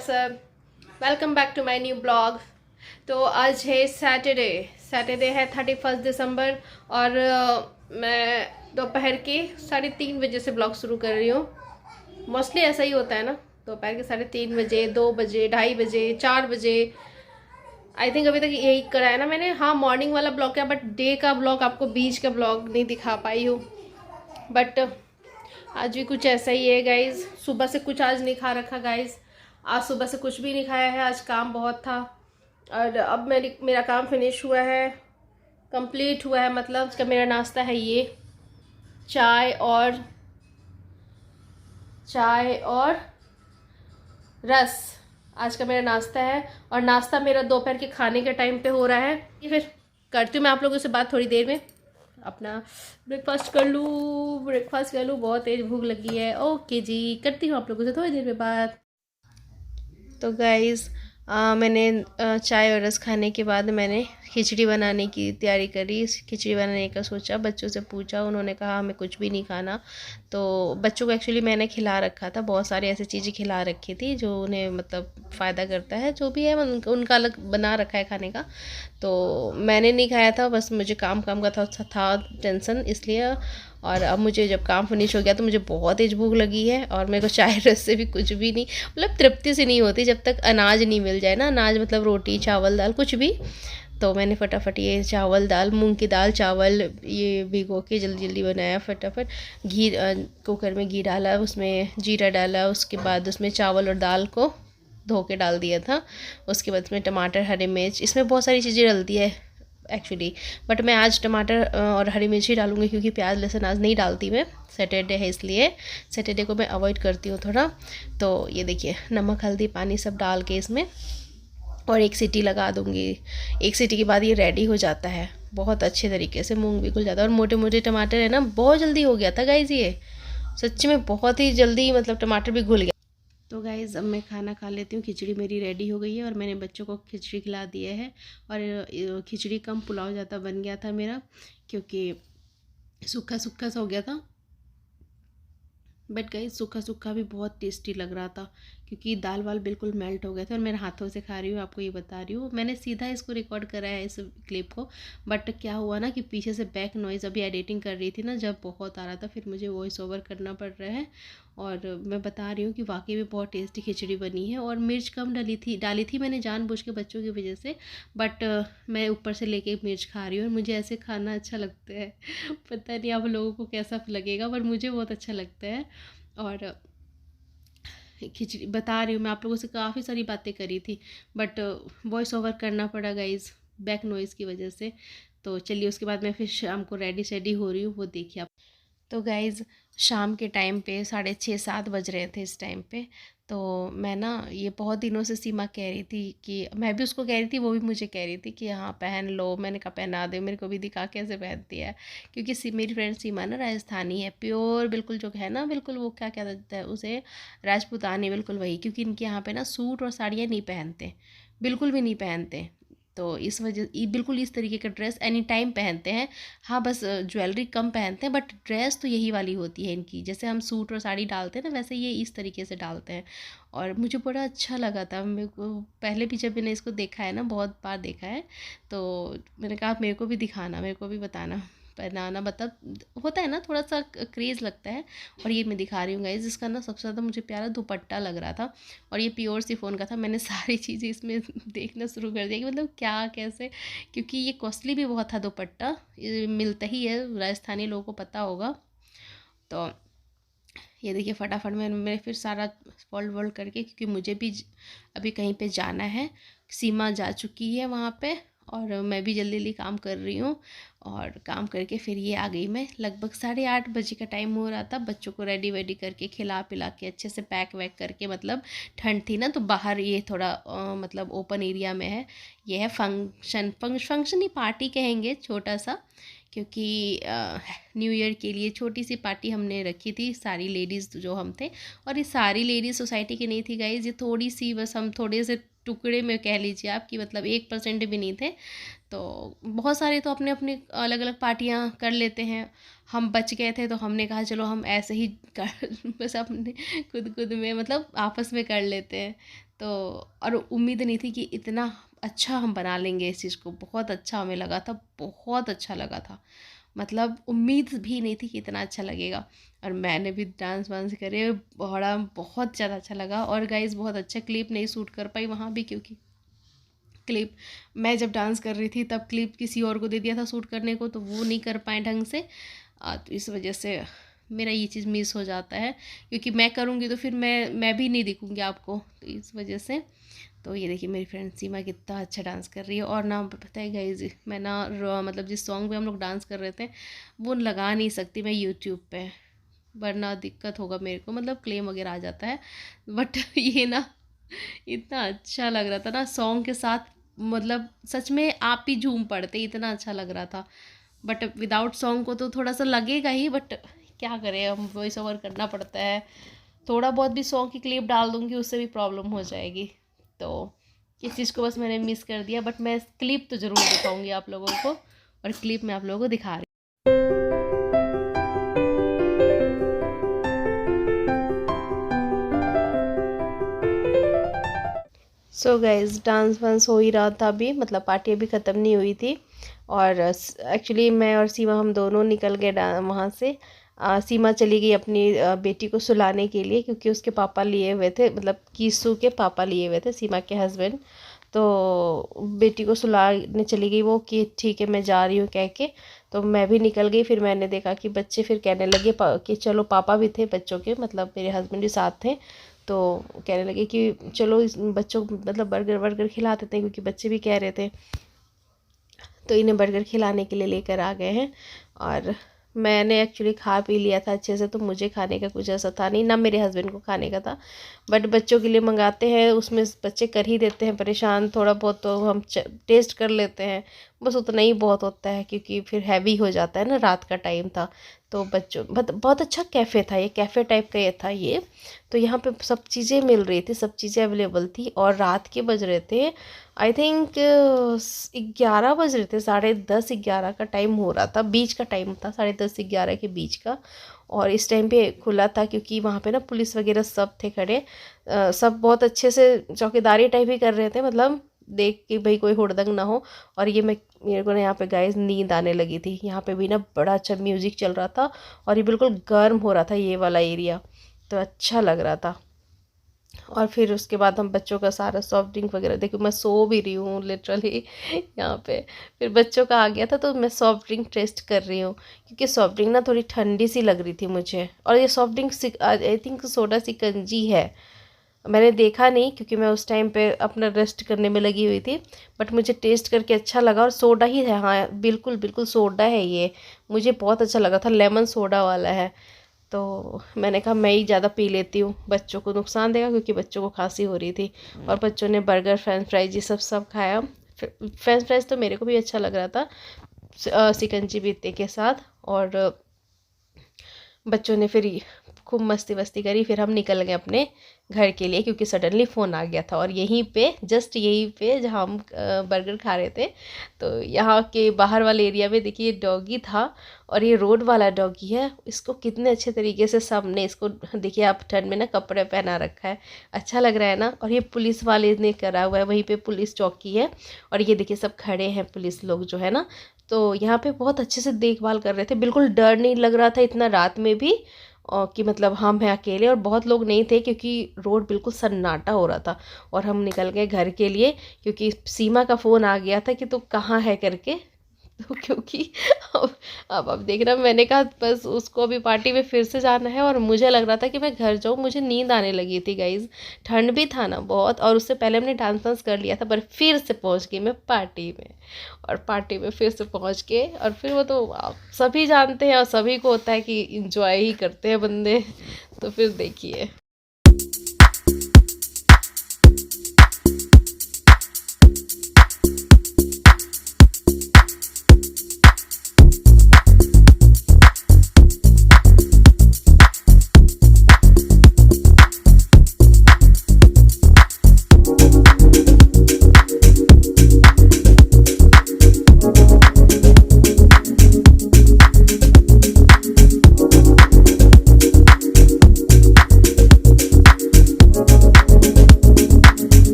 आप सब, welcome back to my new blog. तो आज है सैटरडे है 31 दिसंबर और मैं दोपहर के 3:30 बजे से ब्लॉग शुरू कर रही हूँ। मोस्टली ऐसा ही होता है ना, दोपहर के 3:30 बजे, 2 बजे, 2:30 बजे, 4 बजे। आई थिंक अभी तक यही करा है ना मैंने। हाँ, मॉर्निंग वाला ब्लॉग है, बट डे का ब्लॉग, आपको बीच का ब्लॉग नहीं दिखा पाई हूँ। बट आज भी कुछ ऐसा ही है गाइज। सुबह से कुछ आज नहीं खा रखा गाइज। आज सुबह से कुछ भी नहीं खाया है, आज काम बहुत था। और अब मेरा काम फिनिश हुआ है, कंप्लीट हुआ है। मतलब इसका मेरा नाश्ता है ये चाय और रस। आज का मेरा नाश्ता है और नाश्ता मेरा दोपहर के खाने के टाइम पे हो रहा है। ये फिर करती हूँ मैं आप लोगों से बात थोड़ी देर में। अपना ब्रेकफास्ट कर लूँ, बहुत तेज भूख लगी है। ओके जी, करती हूँ आप लोगों से थोड़ी देर में बात। तो गाइज़ मैंने चाय और रस खाने के बाद मैंने खिचड़ी बनाने की तैयारी करी। खिचड़ी बनाने का सोचा, बच्चों से पूछा, उन्होंने कहा हमें कुछ भी नहीं खाना। तो बच्चों को एक्चुअली मैंने खिला रखा था, बहुत सारी ऐसी चीज़ें खिला रखी थी जो उन्हें मतलब फ़ायदा करता है, जो भी है उनका अलग बना रखा है खाने का। तो मैंने नहीं खाया था, बस मुझे काम का था टेंशन, इसलिए। और अब मुझे जब काम फिनिश हो गया तो मुझे बहुत तेज भूख लगी है और मेरे को चाय रस से भी कुछ भी नहीं, मतलब तृप्ति से नहीं होती जब तक अनाज नहीं मिल जाए ना। अनाज मतलब रोटी, चावल, दाल, कुछ भी। तो मैंने फटाफट ये चावल दाल, मूंग की दाल चावल ये भिगो के जल्दी जल्दी बनाया फटाफट। घी कुकर में घी डाला, उसमें जीरा डाला, उसके बाद उसमें चावल और दाल को धो के डाल दिया था। उसके बाद इसमें टमाटर, हरी मिर्च, इसमें बहुत सारी चीज़ें डलती है एक्चुअली, बट मैं आज टमाटर और हरी मिर्ची डालूँगी क्योंकि प्याज लहसुन आज नहीं डालती मैं। सैटरडे है इसलिए सैटरडे को मैं अवॉइड करती हूँ थोड़ा। तो ये देखिए, नमक हल्दी पानी सब डाल के इसमें और एक सीटी लगा दूँगी। एक सीटी के बाद ये रेडी हो जाता है बहुत अच्छे तरीके से। मूंग भी घुल जाता है और मोटे मोटे टमाटर है ना, बहुत जल्दी हो गया था गाइज़ ये, सच्ची में बहुत ही जल्दी, मतलब टमाटर भी घुल गया। तो गाइज़ अब मैं खाना खा लेती हूँ। खिचड़ी मेरी रेडी हो गई है और मैंने बच्चों को खिचड़ी खिला दिया है। और खिचड़ी कम पुलाव ज़्यादा बन गया था मेरा, क्योंकि सूखा सूखा सा हो गया था। बट गाइस सूखा सूखा भी बहुत टेस्टी लग रहा था, क्योंकि दाल वाल बिल्कुल मेल्ट हो गए थे। और मेरे हाथों से खा रही हूँ, आपको ये बता रही हूँ। मैंने सीधा इसको रिकॉर्ड करा है इस क्लिप को, बट क्या हुआ ना कि पीछे से बैक नॉइज़ अभी एडिटिंग कर रही थी ना, जब बहुत आ रहा था, फिर मुझे वॉइस ओवर करना पड़ रहा है। और मैं बता रही हूँ कि वाकई में बहुत टेस्टी खिचड़ी बनी है। और मिर्च कम डाली थी मैंने जानबूझ के बच्चों की वजह से, बट मैं ऊपर से लेके मिर्च खा रही हूँ और मुझे ऐसे खाना अच्छा लगता है। पता नहीं आप लोगों को कैसा लगेगा, पर मुझे बहुत अच्छा लगता है। और खिचड़ी बता रही हूँ मैं आप लोगों से, काफ़ी सारी बातें करी थी, बट वॉइस ओवर करना पड़ा गाइज बैक नॉइज़ की वजह से। तो चलिए, उसके बाद मैं फिर शाम को रेडी हो रही हूँ, वो देखिए आप। तो गाइज़ शाम के टाइम पे 6:30-7 बज रहे थे इस टाइम पे। तो मैं ना, ये बहुत दिनों से सीमा कह रही थी कि, मैं भी उसको कह रही थी, वो भी मुझे कह रही थी कि हाँ पहन लो। मैंने कहा पहना दे, मेरे को भी दिखा कैसे पहनती है। क्योंकि मेरी फ्रेंड सीमा ना राजस्थानी है, प्योर बिल्कुल, जो है ना बिल्कुल, वो क्या कहते हैं उसे, राजपूतानी, बिल्कुल वही। क्योंकि इनके यहाँ पे ना सूट और साड़ियाँ नहीं पहनते, बिल्कुल भी नहीं पहनते। तो इस वजह बिल्कुल इस तरीके का ड्रेस एनी टाइम पहनते हैं। हाँ, बस ज्वेलरी कम पहनते हैं, बट ड्रेस तो यही वाली होती है इनकी। जैसे हम सूट और साड़ी डालते हैं ना, वैसे ये इस तरीके से डालते हैं। और मुझे बड़ा अच्छा लगा था, मेरे को पहले भी जब मैंने इसको देखा है ना, बहुत बार देखा है, तो मैंने कहा मेरे को भी दिखाना, मेरे को भी बताना पहनाना, मतलब होता है ना थोड़ा सा क्रेज़ लगता है। और ये मैं दिखा रही हूँ गाइस, इसका ना सबसे ज़्यादा मुझे प्यारा दुपट्टा लग रहा था, और ये प्योर शिफॉन का था। मैंने सारी चीज़ें इसमें देखना शुरू कर दिया कि मतलब क्या कैसे, क्योंकि ये कॉस्टली भी बहुत था दुपट्टा, ये मिलता ही है, राजस्थानी लोगों को पता होगा। तो ये देखिए, फटाफट मैं फिर सारा फोल्ड वोल्ड करके, क्योंकि मुझे भी अभी कहीं पे जाना है। सीमा जा चुकी है वहाँ पे, और मैं भी जल्दी जल्दी काम कर रही हूँ। और काम करके फिर ये आ गई मैं। लगभग 8:30 बजे का टाइम हो रहा था। बच्चों को रेडी वेडी करके, खिला पिला के, अच्छे से पैक वैक करके, मतलब ठंड थी ना, तो बाहर ये थोड़ा मतलब ओपन एरिया में है। ये है फंक्शन ही पार्टी कहेंगे, छोटा सा, क्योंकि न्यू ईयर के लिए छोटी सी पार्टी हमने रखी थी, सारी लेडीज़ जो हम थे। और ये सारी लेडीज़ सोसाइटी की नहीं थी गाइज, ये थोड़ी सी, बस हम थोड़े से टुकड़े में कह लीजिए आप, कि मतलब 1% भी नहीं थे। तो बहुत सारे तो अपने अपनी अलग अलग पार्टियां कर लेते हैं। हम बच गए थे तो हमने कहा चलो हम ऐसे ही कर बस अपने खुद खुद में मतलब आपस में कर लेते हैं। तो और उम्मीद नहीं थी कि इतना अच्छा हम बना लेंगे इस चीज़ को। बहुत अच्छा हमें लगा था, बहुत अच्छा लगा था। मतलब उम्मीद भी नहीं थी कि इतना अच्छा लगेगा। और मैंने भी डांस वांस करे, बड़ा बहुत ज़्यादा अच्छा लगा। और गाइस बहुत अच्छा क्लिप नहीं शूट कर पाई वहाँ भी, क्योंकि क्लिप मैं जब डांस कर रही थी तब क्लिप किसी और को दे दिया था शूट करने को, तो वो नहीं कर पाए ढंग से। तो इस वजह से मेरा ये चीज़ मिस हो जाता है, क्योंकि मैं करूँगी तो फिर मैं भी नहीं दिखूँगी आपको, तो इस वजह से। तो ये देखिए मेरी फ्रेंड सीमा कितना अच्छा डांस कर रही है। और ना पता है गाइस, मैं ना मतलब जिस सॉन्ग पे हम लोग डांस कर रहे थे वो लगा नहीं सकती मैं यूट्यूब पे, वरना दिक्कत होगा मेरे को, मतलब क्लेम वगैरह आ जाता है। बट ये ना इतना अच्छा लग रहा था ना सॉन्ग के साथ, मतलब सच में आप ही झूम पड़ते, इतना अच्छा लग रहा था। बट विदाउट सॉन्ग को तो थोड़ा सा लगेगा ही, बट क्या करें, हम वॉइस ओवर करना पड़ता है। थोड़ा बहुत भी सॉन्ग की क्लिप डाल दूँगी उससे भी प्रॉब्लम हो जाएगी। तो इस चीज़ को बस मैंने मिस कर दिया। बट मैं क्लिप तो ज़रूर दिखाऊंगी आप लोगों को, और क्लिप मैं आप लोगों को दिखा रही सो गाइज डांस वांस हो ही रहा था अभी, मतलब पार्टी अभी ख़त्म नहीं हुई थी। और एक्चुअली मैं और सीमा हम दोनों निकल गए वहाँ से। सीमा चली गई अपनी बेटी को सुलाने के लिए, क्योंकि उसके पापा लिए हुए थे, मतलब कीसू के पापा लिए हुए थे, सीमा के हस्बैंड। तो बेटी को सुलाने चली गई वो, कि ठीक है मैं जा रही हूँ कह के। तो मैं भी निकल गई। फिर मैंने देखा कि बच्चे फिर कहने लगे कि चलो, पापा भी थे बच्चों के, मतलब मेरे हस्बैंड भी साथ थे। तो कहने लगे कि चलो इस बच्चों को मतलब बर्गर वर्गर खिला देते हैं, क्योंकि बच्चे भी कह रहे थे। तो इन्हें बर्गर खिलाने के लिए लेकर आ गए हैं। और मैंने एक्चुअली खा पी लिया था अच्छे से, तो मुझे खाने का कुछ ऐसा था नहीं, ना मेरे हस्बैंड को खाने का था। बट बच्चों के लिए मंगाते हैं, उसमें बच्चे कर ही देते हैं परेशान। थोड़ा बहुत तो हम टेस्ट कर लेते हैं, बस उतना ही बहुत होता है, क्योंकि फिर हैवी हो जाता है ना, रात का टाइम था। तो बच्चों बहुत अच्छा कैफ़े था ये, कैफ़े टाइप का ये था ये। तो यहाँ पे सब चीज़ें मिल रही थी, सब चीज़ें अवेलेबल थी। और रात के बज रहे थे आई थिंक 11 बज रहे थे, 10:30-11 का टाइम हो रहा था, बीच का टाइम था, 10:30-11 के बीच का। और इस टाइम पे खुला था, क्योंकि वहाँ पे ना पुलिस वगैरह सब थे खड़े। सब बहुत अच्छे से चौकीदारी टाइप ही कर रहे थे, मतलब देख कि भाई कोई हुड़दंग ना हो। और ये मेरे को ना यहाँ पे गाइस नींद आने लगी थी। यहाँ पे भी ना बड़ा अच्छा म्यूज़िक चल रहा था, और ये बिल्कुल गर्म हो रहा था ये वाला एरिया, तो अच्छा लग रहा था। और फिर उसके बाद हम बच्चों का सारा सॉफ्ट ड्रिंक वगैरह, देखो मैं सो भी रही हूँ लिटरली यहाँ पे। फिर बच्चों का आ गया था, तो मैं सॉफ्ट ड्रिंक टेस्ट कर रही हूँ, क्योंकि सॉफ्ट ड्रिंक ना थोड़ी ठंडी सी लग रही थी मुझे। और ये soft drink I think soda shikanji है, मैंने देखा नहीं क्योंकि मैं उस टाइम पे अपना रेस्ट करने में लगी हुई थी। बट मुझे टेस्ट करके अच्छा लगा, और सोडा ही है, हाँ बिल्कुल बिल्कुल सोडा है ये, मुझे बहुत अच्छा लगा था, लेमन सोडा वाला है। तो मैंने कहा मैं ही ज़्यादा पी लेती हूँ, बच्चों को नुकसान देगा, क्योंकि बच्चों को खांसी हो रही थी। और बच्चों ने बर्गर फ्रेंच फ्राइज ये सब खाया। फ्रेंच फ्राइज तो मेरे को भी अच्छा लग रहा था, सिकंजी बीते के साथ। और बच्चों ने फिर खूब मस्ती वस्ती करी। फिर हम निकल गए अपने घर के लिए, क्योंकि सडनली फ़ोन आ गया था। और यहीं पे जस्ट यहीं पे जहाँ हम बर्गर खा रहे थे, तो यहाँ के बाहर वाले एरिया में देखिए डॉगी था। और ये रोड वाला डॉगी है, इसको कितने अच्छे तरीके से सबने इसको देखिए, आप ठंड में ना कपड़े पहना रखा है, अच्छा लग रहा है ना। और ये पुलिस वाले ने करा हुआ है, वहीं पे पुलिस चौकी है। और ये देखिए सब खड़े हैं पुलिस लोग जो है ना, तो यहाँ पे बहुत अच्छे से देखभाल कर रहे थे, बिल्कुल डर नहीं लग रहा था इतना रात में भी। और कि मतलब हम हैं अकेले, और बहुत लोग नहीं थे, क्योंकि रोड बिल्कुल सन्नाटा हो रहा था। और हम निकल गए घर के लिए, क्योंकि सीमा का फ़ोन आ गया था कि तू कहाँ है करके। तो क्योंकि अब देखना, मैंने कहा बस उसको अभी पार्टी में फिर से जाना है, और मुझे लग रहा था कि मैं घर जाऊँ, मुझे नींद आने लगी थी गाइज, ठंड भी था ना बहुत। और उससे पहले हमने डांस वांस कर लिया था, पर फिर से पहुंच गई मैं पार्टी में। और पार्टी में फिर से पहुंच के, और फिर वो तो आप सभी जानते हैं, और सभी को होता है कि इंजॉय ही करते हैं बंदे। तो फिर देखिए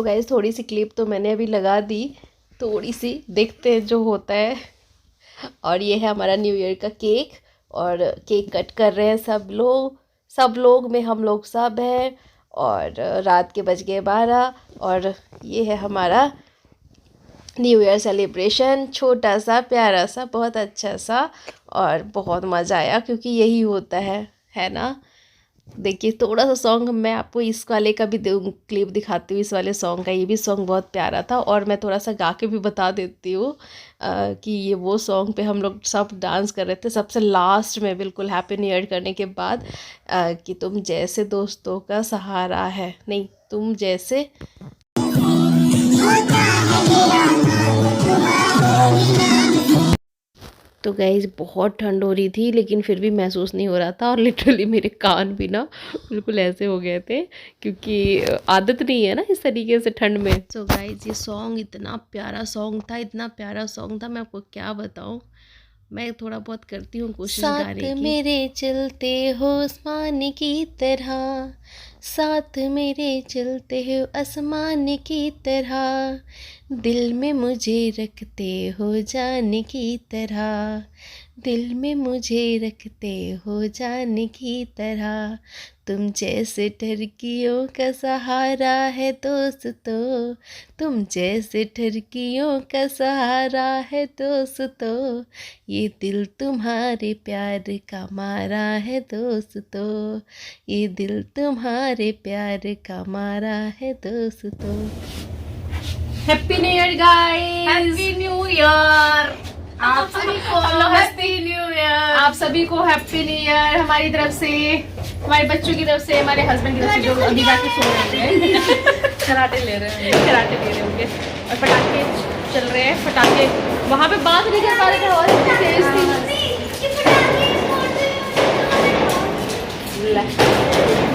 गाइस थोड़ी सी क्लिप तो मैंने अभी लगा दी, थोड़ी सी देखते हैं जो होता है। और ये है हमारा न्यू ईयर का केक, और केक कट कर रहे हैं सब लोग में हम लोग सब हैं। और रात के बज गए 12, और ये है हमारा न्यू ईयर सेलिब्रेशन, छोटा सा प्यारा सा बहुत अच्छा सा, और बहुत मज़ा आया क्योंकि यही होता है ना। देखिए थोड़ा सा सॉन्ग मैं आपको इस वाले का भी क्लिप दिखाती हूँ, इस वाले सॉन्ग का। ये भी सॉन्ग बहुत प्यारा था, और मैं थोड़ा सा गा के भी बता देती हूँ कि ये वो सॉन्ग पे हम लोग सब डांस कर रहे थे सबसे लास्ट में, बिल्कुल हैप्पी न्यू ईयर करने के बाद, कि तुम जैसे दोस्तों का सहारा है, नहीं तुम जैसे। तो गाइस बहुत ठंड हो रही थी, लेकिन फिर भी महसूस नहीं हो रहा था, और लिटरली मेरे कान भी ना बिल्कुल ऐसे हो गए थे, क्योंकि आदत नहीं है ना इस तरीके से ठंड में। तो गाइस ये सॉन्ग इतना प्यारा सॉन्ग था, इतना प्यारा सॉन्ग था, मैं आपको क्या बताऊं। मैं थोड़ा बहुत करती हूँ कोशिश गाने की। साथ मेरे चलते हो आसमान की तरह, साथ मेरे चलते हो आसमान की तरह, दिल में मुझे रखते हो जान की तरह, दिल में मुझे रखते हो जान की तरह, तुम जैसे ठरकियों का सहारा है दोस्तों, तुम जैसे ठरकियों का सहारा है दोस्तों, ये दिल तुम्हारे प्यार का मारा है दोस्तों, ये दिल तुम्हारे प्यार का मारा है दोस्तों। Happy new year guys, happy new year आप सभी को, हैप्पी न्यू ईयर आप सभी को, हैप्पी न्यू ईयर हमारी तरफ से, हमारे बच्चों की तरफ से, हमारे हस्बैंड की तरफ से जो अभी जाके सो रहे हैं, कराटे ले रहे हैं, कराटे ले रहे होंगे, और पटाखे चल रहे हैं। पटाखे वहाँ पे बात नहीं कर पा रहे थे, और इतनी तेज थी।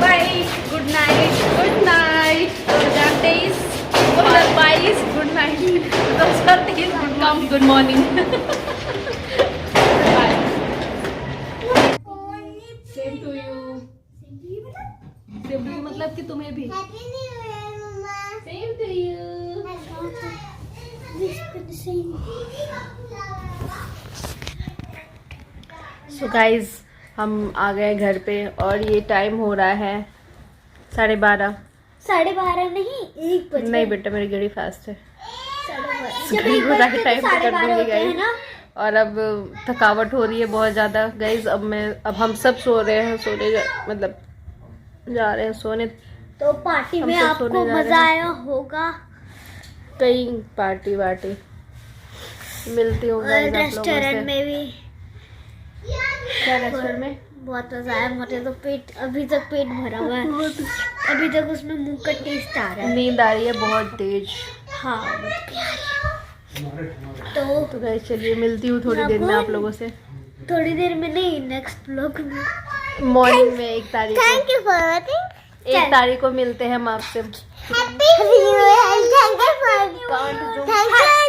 Bye, good night, good night, 2023 good night, 2023 good morning. Same to you, same to you मतलब कि तुम्हें भी same to you. So guys हम आ गए घर पे, और ये टाइम हो रहा है 12:30। 12:30 नहीं, 1 बजे। नहीं बेटा मेरी घड़ी फास्ट है, 12:30 घड़ी को जाके टाइम पे कर दूंगी होते हैं गाइज। ना। और अब थकावट हो रही है बहुत ज़्यादा गाइज। अब हम सब सो रहे हैं, मतलब जा रहे हैं सोने। तो पार्टी में हम सब आपको सोने जा रहे मजा हैं। आया होगा, कई पार्टी वार्टी मिलती हूँ और गाइज आप लोगों रेस्टोरेंट से। में भी क्या रेस्टोरेंट में? बहुत मजा आया मुझे, तो अभी तक पेट भरा हुआ है, अभी तक उसमें मुंह का टेस्ट आ रहा है। नींद आ रही है बहुत तेज। हाँ बहुत प्यारी। तो गाइज चलिए मिलती हूँ थोड़ी देर में आप लोगों से, थोड़ी देर में नहीं, नेक्स्ट ब्लॉग में, मॉर्निंग में 1 तारीख को। Thank you for watching. 1 तारीख को मिलते हैं हम आपसे। Happy new year, thank you for